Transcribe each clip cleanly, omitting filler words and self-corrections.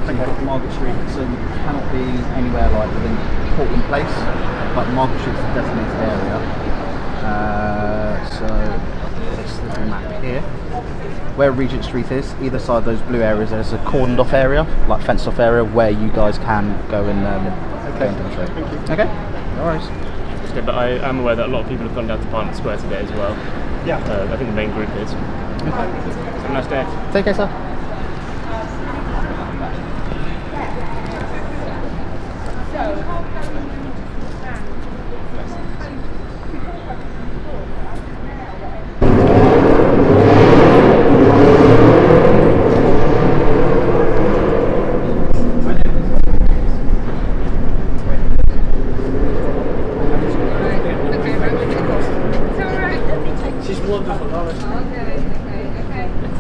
So you've got Margaret Street, so you cannot be anywhere like within Portland Place, but Margaret Street's a designated area. So this little map here, where Regent Street is, either side of those blue areas, there's a cordoned off area, like fenced off area, where you guys can go and demonstrate. Thank you. Okay, no worries. Okay, but I am aware that a lot of people have gone down to Parliament Square today as well. Yeah. I think the main group is. Okay. Have a nice day. Take care, sir.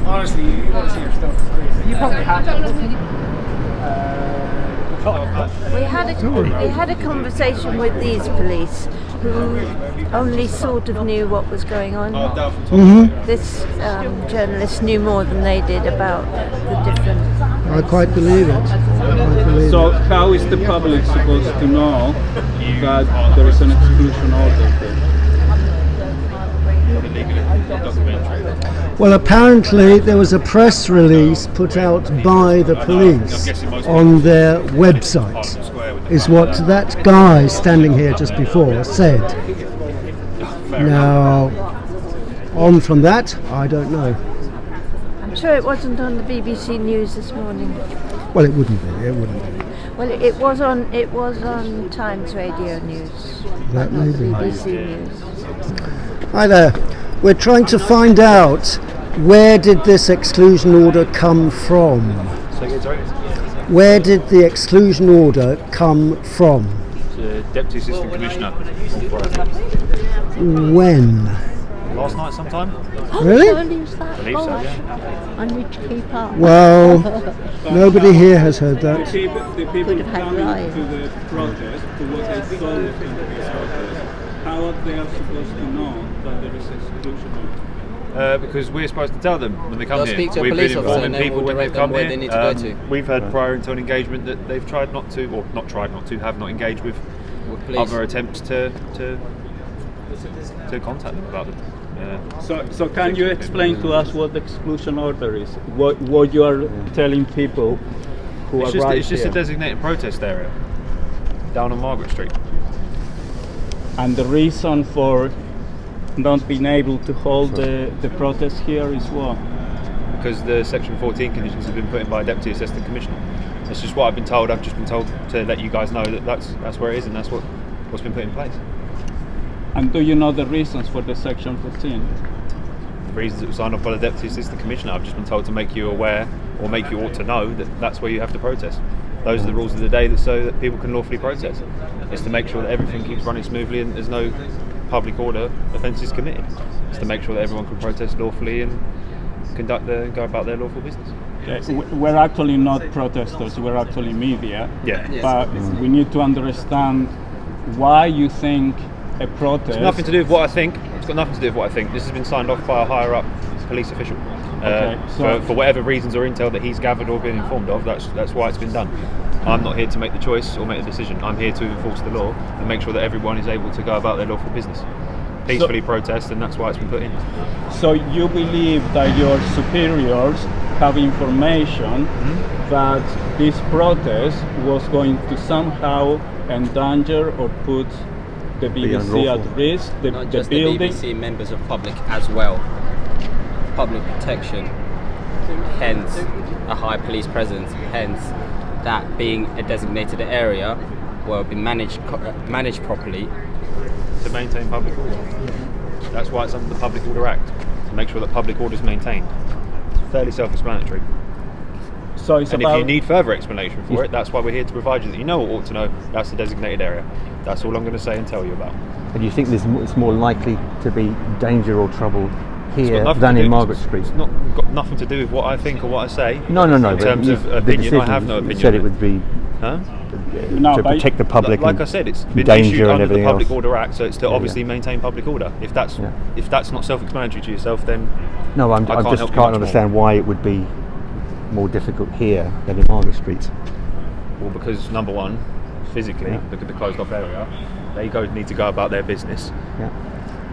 Honestly, you want to see her stuff. It's crazy. You probably have We had a conversation with these police who only sort of knew what was going on. This journalist knew more than they did about the different. I quite believe it. So how is the public supposed to know that there is an exclusion order here? Well, apparently there was a press release put out by the police on their website, is what that guy standing here just before said. Now, on from that, I don't know. I'm sure it wasn't on the BBC News this morning. Well, it wouldn't be. It wouldn't be. Well, it was on Times Radio News. That may be. BBC News. Hi there. We're trying to find out, where did this exclusion order come from? Where did the exclusion order come from? The Deputy Assistant Commissioner. When? Last night sometime? Really? I believe so, Yeah. I need to keep up. Well, nobody here has heard The that. people Could have had coming riots. to the protest, to what they saw in this protest, how are they supposed to know that there is exclusion order? Because we're supposed to tell them when they come They'll here. speak to a We've police been officer informing and then people we'll when they've direct them come where here. they need to go to. We've had prior internal engagement that they've tried not to, or not tried not to, have not engaged with police. other attempts to contact them about them. So can you explain to us what the exclusion order is? What you are telling people who It's are right just a here? designated protest area down on Margaret Street. And the reason for not being able to hold the protest here is what? Because the Section 14 conditions have been put in by a Deputy Assistant Commissioner. That's just what I've been told. I've just been told to let you guys know that that's where it is and that's what's been put in place. And do you know the reasons for the Section 14? The reasons it was signed off by the Deputy Assistant Commissioner. I've just been told to make you aware, or make you ought to know, that that's where you have to protest. Those are the rules of the day, so that people can lawfully protest. It's to make sure that everything keeps running smoothly and there's no public order offences committed. It's to make sure that everyone can protest lawfully and go about their lawful business. Okay. We're actually not protesters, we're actually media. Yeah. Yes. But we need to understand why you think a protest... It's nothing to do with what I think. It's got nothing to do with what I think. This has been signed off by a higher up police official. For whatever reasons or intel that he's gathered or been informed of, that's why it's been done. I'm not here to make the choice or make the decision. I'm here to enforce the law and make sure that everyone is able to go about their lawful business. Peacefully protest, and that's why it's been put in. So you believe that your superiors have information that this protest was going to somehow endanger or put the BBC at risk, Not the just building? the BBC, members of public as well. Public protection, hence a high police presence, hence that being a designated area will be managed properly. To maintain public order. That's why it's under the Public Order Act, to make sure that public order is maintained. It's fairly self-explanatory. So it's And about... if you need further explanation for it, that's why we're here to provide you that you know what ought to know. That's the designated area. That's all I'm going to say and tell you about. And you think it's more likely to be danger or trouble It's got here nothing than to do- in Margaret Street? It's not got nothing to do with what I think or what I say. No. In but terms of the opinion, I decision, have no you opinion. said it would be Huh? No, to but- protect the public. Like and I said, it's been danger issued and under the everything Public else. Order Act, so it's to Yeah, obviously yeah. maintain public order. If that's Yeah. not self-explanatory to yourself, then No, I can't just help you can't much understand why it would be more difficult here than in Margaret Street? Well, because number one, physically, look at the closed off area, they need to go about their business. Yeah.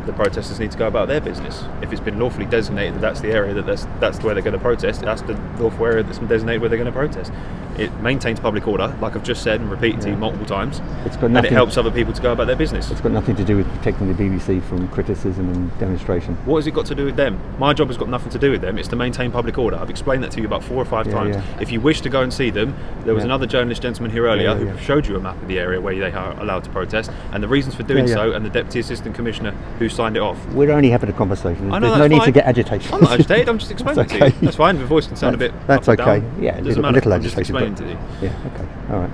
The protesters need to go about their business. If it's been lawfully designated that that's the area that's where they're going to protest, that's the lawful area that's been designated where they're going to protest. It maintains public order, like I've just said and repeated to you multiple times, and it helps other people to go about their business. It's got nothing to do with protecting the BBC from criticism and demonstration. What has it got to do with them? My job has got nothing to do with them. It's to maintain public order. I've explained that to you about 4 or 5 times. If you wish to go and see them, there was another journalist gentleman here earlier who showed you a map of the area where they are allowed to protest and the reasons for doing so, and the Deputy Assistant Commissioner who signed it off. We're only having a conversation. I know, There's no need to get agitated. I'm not agitated, I'm just explaining it to you. That's fine, the voice can sound a bit That's up and okay. down. Yeah, a Doesn't little matter. I'm agitated. just explaining to you. Yeah, okay, all right.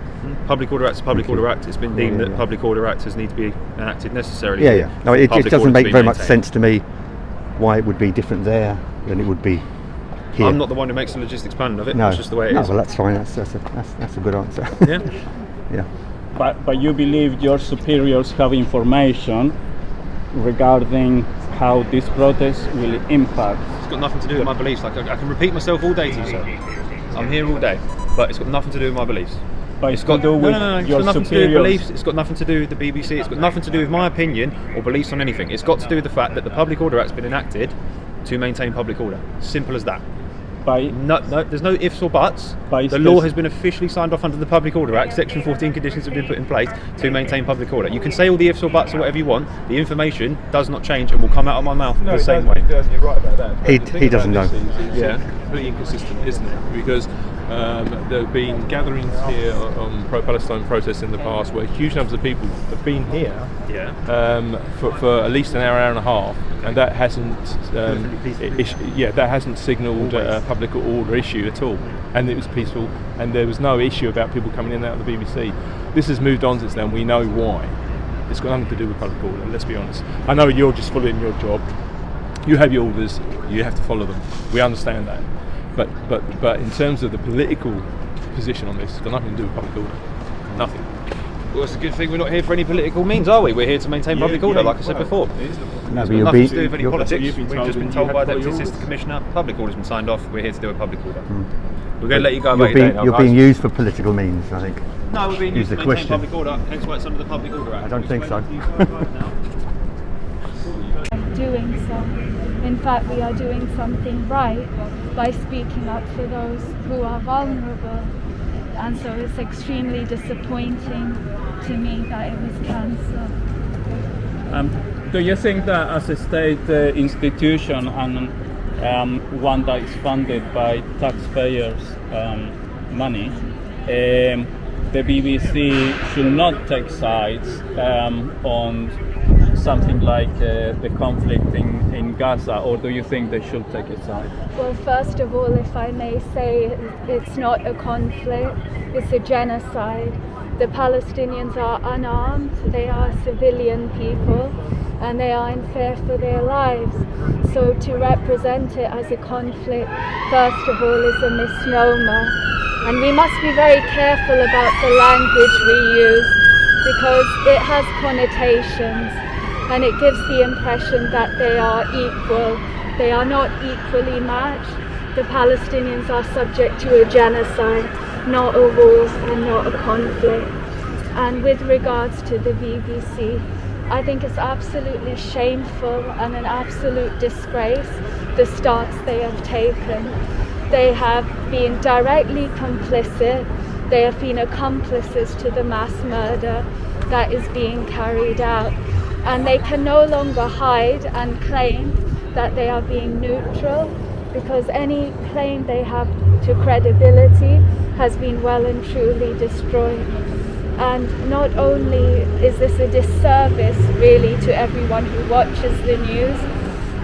Public Order Act is Public Order Act. It's been deemed that Public Order Acts need to be enacted necessarily. No, it Public doesn't order make to be very much maintained. sense to me why it would be different there than it would be here. I'm not the one who makes the logistics planning of it. No, It's just the way it no, is. well, that's fine. That's a good answer. Yeah. Yeah. But you believe your superiors have information regarding how this protest will impact? It's got nothing to do with my beliefs. Like I can repeat myself all day to you, sir. I'm here all day, but it's got nothing to do with my beliefs. But it's got to do with It's your got nothing to do with superiors. beliefs. It's got nothing to do with the BBC. It's got nothing to do with my opinion or beliefs on anything. It's got to do with the fact that the Public Order Act's been enacted to maintain public order. Simple as that. No, there's no ifs or buts. The law has been officially signed off under the Public Order Act. Section 14 conditions have been put in place to maintain public order. You can say all the ifs or buts or whatever you want. The information does not change and will come out of my mouth the same way. You're right about that. He doesn't know. It's completely inconsistent, isn't it? Because there have been gatherings here on pro-Palestine protests in the past where huge numbers of people have been here for at least an hour and a half, and that hasn't signalled a public order issue at all, and it was peaceful, and there was no issue about people coming in and out of the BBC. This has moved on since then. We know why. It's got nothing to do with public order. Let's be honest. I know you're just following your job. You have your orders. You have to follow them. We understand that. But in terms of the political position on this, it's got nothing to do with public order. Nothing. Well, it's a good thing we're not here for any political means, are we? We're here to maintain public order, like I said before. No, It's but got you're nothing to do with any you're- politics. you've been We've told just been you told have by to follow Deputy your Assistant Commissioner, public order's been signed off, we're here to do a public order. Mm. We're going to let you go You're about your day being, now, you're guys. being used for political means, I think. No, we're being Use used the to maintain question. public order, hence why it's under the Public Order Act. I don't think so. Doing so. In fact, we are doing something right by speaking up for those who are vulnerable. And so it's extremely disappointing to me that it was cancelled. Do you think that as a state institution and one that is funded by taxpayers' money, the BBC should not take sides on something like the conflict in Gaza, or do you think they should take a side? Well, first of all, if I may say, it's not a conflict, it's a genocide. The Palestinians are unarmed, they are civilian people, and they are in fear for their lives. So to represent it as a conflict, first of all, is a misnomer. And we must be very careful about the language we use, because it has connotations, and it gives the impression that they are equal. They are not equally matched. The Palestinians are subject to a genocide, not a war and not a conflict. And with regards to the BBC, I think it's absolutely shameful and an absolute disgrace, the stance they have taken. They have been directly complicit. They have been accomplices to the mass murder that is being carried out. And they can no longer hide and claim that they are being neutral, because any claim they have to credibility has been well and truly destroyed. And not only is this a disservice really to everyone who watches the news,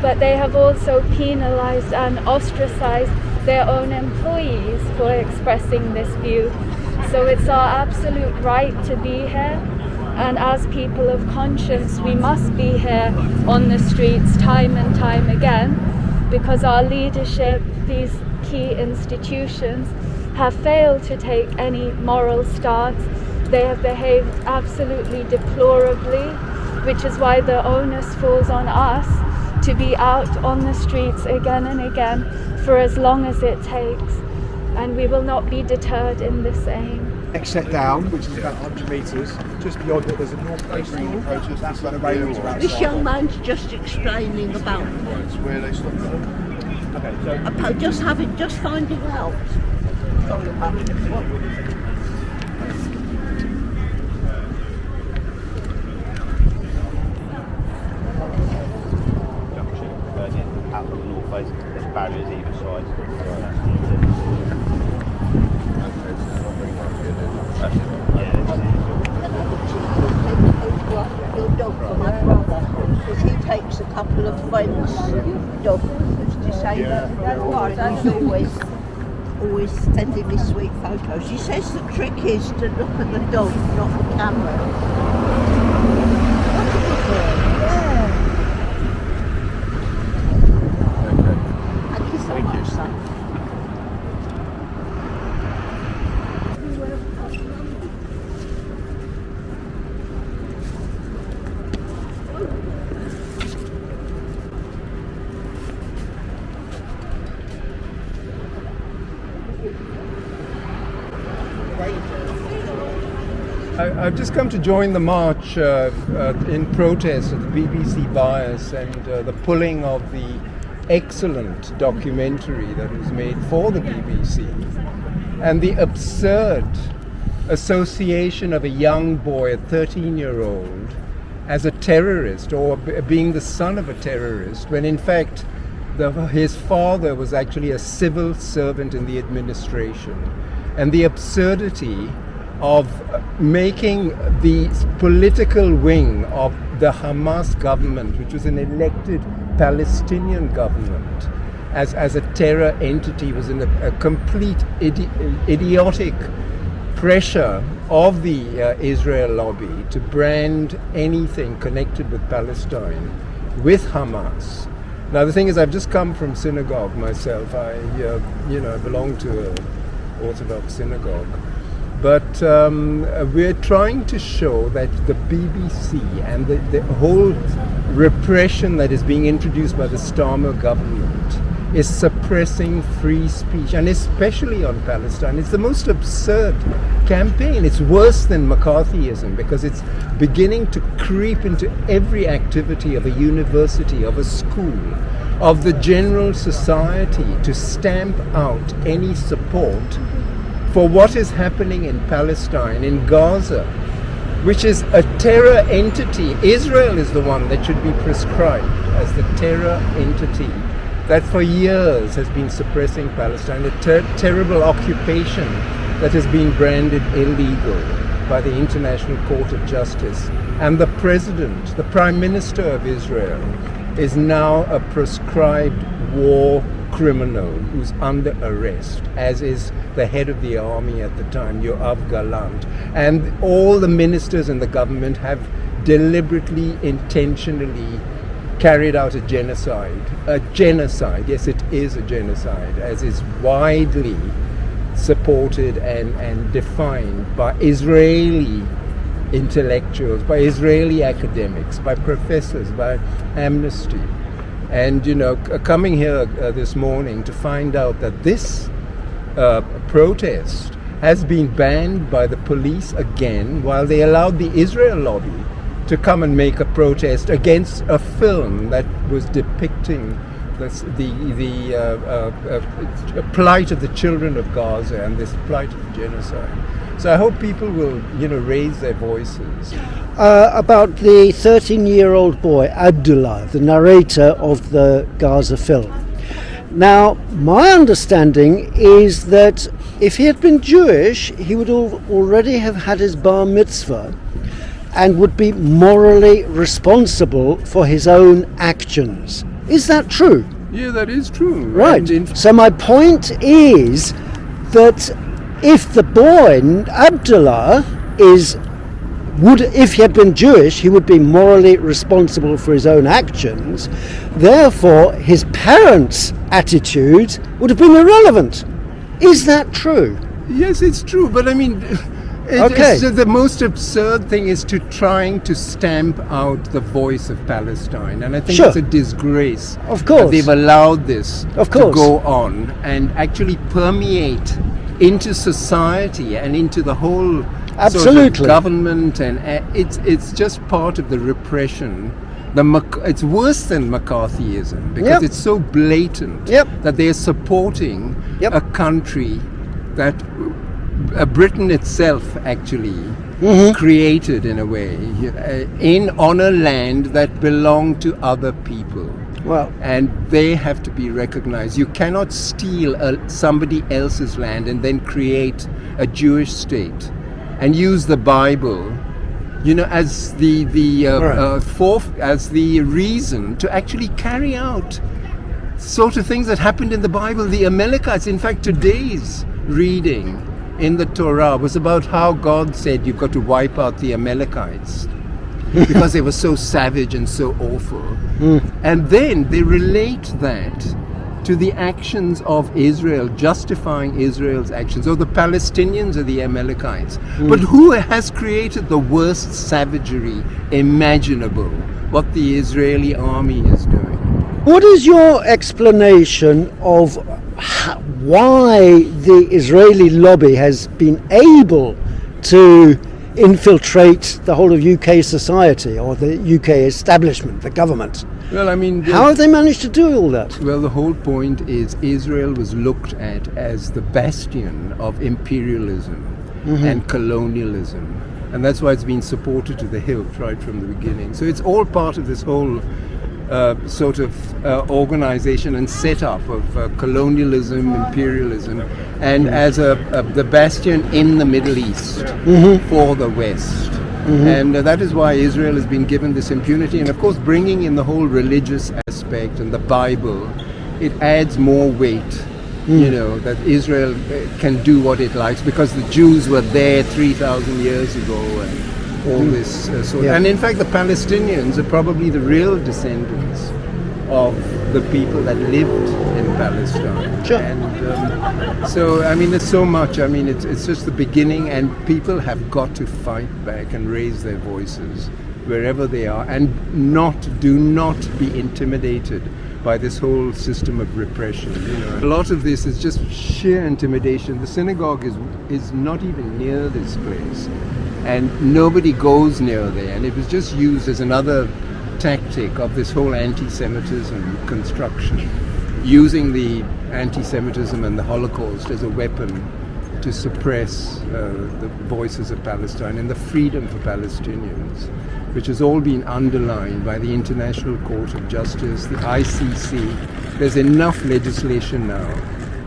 but they have also penalised and ostracised their own employees for expressing this view. So it's our absolute right to be here, and as people of conscience we must be here on the streets time and time again, because our leadership, these key institutions, have failed to take any moral stance. They have behaved absolutely deplorably, which is why the onus falls on us to be out on the streets again and again for as long as it takes. and we will not be deterred in this aim. Next set down, which is about 100 metres, just beyond it, there's a North Coast store. That's where the railings are outside. This young man's just explaining about where they stop. Okay, so just finding out. Out of the north face, there's barriers either side. Your dog for my brother, because he takes a couple of friends' dogs to say that he's always sending me sweet photos. He says the trick is to look at the dog, not the camera. Thank you so much, son. I've just come to join the march in protest of the BBC bias and the pulling of the excellent documentary that was made for the BBC and the absurd association of a young boy, a 13-year-old, as a terrorist or being the son of a terrorist, when in fact his father was actually a civil servant in the administration, and the absurdity of making the political wing of the Hamas government, which was an elected Palestinian government, as a terror entity, was in a complete idiotic pressure of the Israel lobby to brand anything connected with Palestine with Hamas. Now the thing is, I've just come from synagogue myself. I belong to an Orthodox synagogue. But we're trying to show that the BBC and the whole repression that is being introduced by the Starmer government is suppressing free speech, and especially on Palestine. It's the most absurd campaign. It's worse than McCarthyism because it's beginning to creep into every activity of a university, of a school, of the general society, to stamp out any support for what is happening in Palestine, in Gaza, which is a terror entity. Israel is the one that should be prescribed as the terror entity that for years has been suppressing Palestine, a terrible occupation that has been branded illegal by the International Court of Justice. And the president, the prime minister of Israel, is now a proscribed war criminal who's under arrest, as is the head of the army at the time, Yoav Gallant. And all the ministers in the government have deliberately, intentionally carried out a genocide. A genocide, yes, it is a genocide, as is widely supported and defined by Israeli intellectuals, by Israeli academics, by professors, by Amnesty. And, coming here this morning to find out that this protest has been banned by the police again, while they allowed the Israel lobby to come and make a protest against a film that was depicting the plight of the children of Gaza and this plight of genocide. So I hope people will, raise their voices. About the 13-year-old boy, Abdullah, the narrator of the Gaza film. Now, my understanding is that if he had been Jewish, he would already have had his bar mitzvah and would be morally responsible for his own actions. Is that true? Yeah, that is true. Right. So my point is that if the boy, Abdullah, if he had been Jewish, he would be morally responsible for his own actions. Therefore, his parents' attitude would have been irrelevant. Is that true? Yes, it's true. But I mean, Okay. The most absurd thing is trying to stamp out the voice of Palestine, and I think it's a disgrace. Of course, that they've allowed this to go on and actually permeate into society and into the whole sort of government, and it's just part of the repression. It's worse than McCarthyism because it's so blatant that they're supporting a country that Britain itself actually created in a way on a land that belonged to other people. Well, and they have to be recognized. You cannot steal somebody else's land and then create a Jewish state and use the Bible, as the reason to actually carry out sort of things that happened in the Bible. The Amalekites, in fact, today's reading in the Torah was about how God said you've got to wipe out the Amalekites because they were so savage and so awful. And then they relate that to the actions of Israel, justifying Israel's actions. The Palestinians are the Amalekites. But who has created the worst savagery imaginable? What the Israeli army is doing. What is your explanation of why the Israeli lobby has been able to infiltrate the whole of UK society or the UK establishment, the government? Well, I mean, how have they managed to do all that? Well, the whole point is Israel was looked at as the bastion of imperialism and colonialism, and that's why it's been supported to the hilt right from the beginning. So it's all part of this whole sort of organization and setup of colonialism, imperialism, and as the bastion in the Middle East for the West. And that is why Israel has been given this impunity. And of course, bringing in the whole religious aspect and the Bible, it adds more weight, that Israel can do what it likes because the Jews were there 3,000 years ago and all this sort of. And in fact, the Palestinians are probably the real descendants of the people that lived in Palestine. Sure. And so, I mean, there's so much. I mean, it's just the beginning, and people have got to fight back and raise their voices wherever they are, and do not be intimidated by this whole system of repression. A lot of this is just sheer intimidation. The synagogue is not even near this place, and nobody goes near there, and it was just used as another tactic of this whole anti-Semitism construction, using the anti-Semitism and the Holocaust as a weapon to suppress the voices of Palestine and the freedom for Palestinians, which has all been underlined by the International Court of Justice, the ICC. There's enough legislation now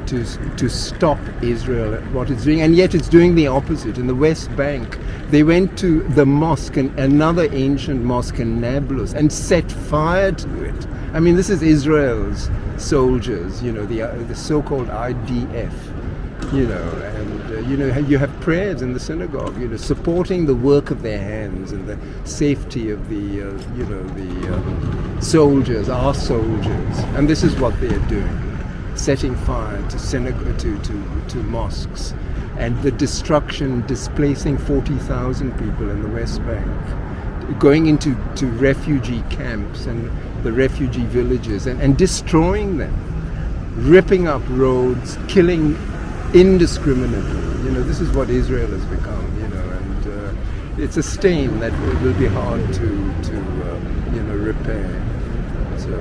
to stop Israel at what it's doing, and yet it's doing the opposite. In the West Bank, they went to the mosque, and another ancient mosque in Nablus, and set fire to it. I mean, this is Israel's soldiers, the so-called IDF, and you have prayers in the synagogue, supporting the work of their hands and the safety of the soldiers, our soldiers, and this is what they're doing. Setting fire to to mosques, and the destruction, displacing 40,000 people in the West Bank, going into refugee camps and the refugee villages and destroying them, ripping up roads, killing indiscriminately. This is what Israel has become. And it's a stain that it will be hard to repair. So.